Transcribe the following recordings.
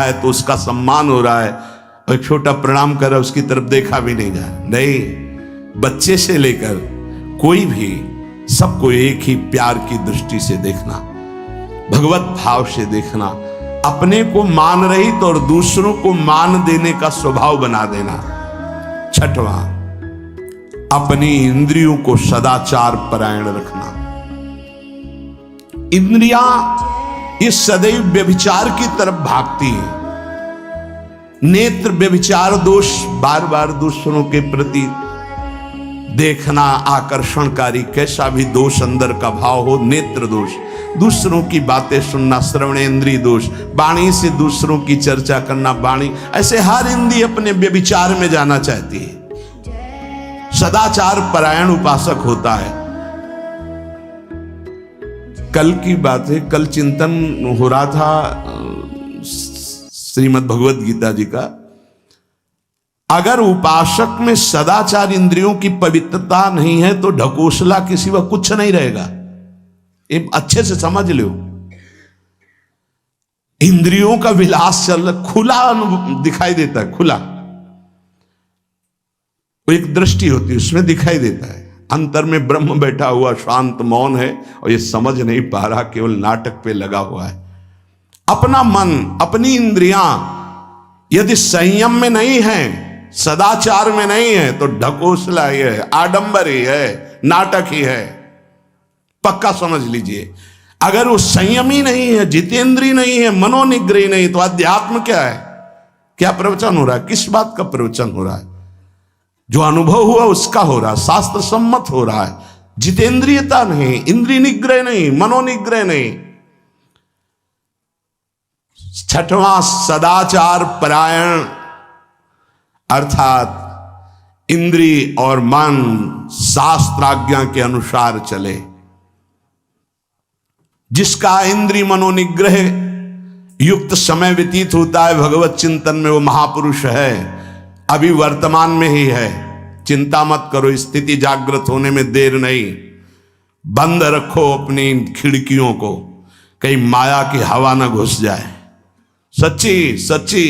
है तो उसका सम्मान हो रहा है, और एक छोटा प्रणाम कर रहा है, उसकी तरफ देखा भी नहीं जा रहा। नहीं, बच्चे से लेकर कोई भी सबको एक ही प्यार की दृष्टि से देखना, भगवत भाव से देखना, अपने को मान रहित और दूसरों को मान देने का स्वभाव बना देना। छठवां, अपनी इंद्रियों को सदाचार परायण रखना। इंद्रियां ये सदैव व्यभिचार की तरफ भागती है। नेत्र व्यभिचार दोष, बार बार दूसरों के प्रति देखना आकर्षणकारी, कैसा भी दोष अंदर का भाव हो, नेत्र दोष, दूसरों की बातें सुनना श्रवणेंद्रिय दोष, वाणी से दूसरों की चर्चा करना वाणी, ऐसे हर इंद्रिय अपने व्यभिचार में जाना चाहती है। सदाचार परायण उपासक होता है। कल की बात है, कल चिंतन हो रहा था श्रीमद् भगवत गीता जी का। अगर उपासक में सदाचार इंद्रियों की पवित्रता नहीं है तो ढकोसला किसी व कुछ नहीं रहेगा। ये अच्छे से समझ लो। इंद्रियों का विलास चल खुला दिखाई देता है, खुला एक दृष्टि होती है, उसमें दिखाई देता है। अंतर में ब्रह्म बैठा हुआ शांत मौन है और ये समझ नहीं पा रहा, केवल नाटक पे लगा हुआ है। अपना मन, अपनी इंद्रियां यदि संयम में नहीं है, सदाचार में नहीं है, तो ढकोसला ही है, आडंबर ही है, नाटक ही है। पक्का समझ लीजिए। अगर वो संयमी नहीं है, जितेंद्रीय नहीं है, मनोनिग्रही नहीं, तो अध्यात्म क्या है? क्या प्रवचन हो रहा है? किस बात का प्रवचन हो रहा है? जो अनुभव हुआ उसका हो रहा है, शास्त्र सम्मत हो रहा है। जितेंद्रियता नहीं, इंद्रिय निग्रह नहीं, मनोनिग्रह नहीं। छठवां, सदाचार परायण, अर्थात इंद्रिय और मन शास्त्राज्ञा के अनुसार चले। जिसका इंद्रिय मनोनिग्रह युक्त समय व्यतीत होता है भगवत चिंतन में, वो महापुरुष है। अभी वर्तमान में ही है, चिंता मत करो, स्थिति जागृत होने में देर नहीं। बंद रखो अपनी खिड़कियों को, कहीं माया की हवा ना घुस जाए। सच्ची सच्ची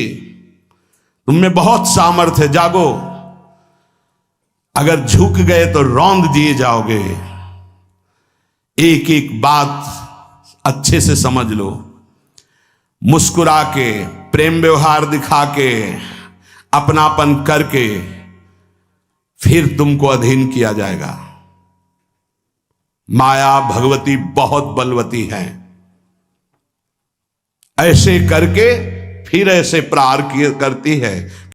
तुममें बहुत सामर्थ्य है, जागो। अगर झुक गए तो रौंद दिए जाओगे। एक एक बात अच्छे से समझ लो। मुस्कुरा के, प्रेम व्यवहार दिखा के, अपनापन करके फिर तुमको अधीन किया जाएगा। माया भगवती बहुत बलवती है। ऐसे करके फिर ऐसे प्रहार करती है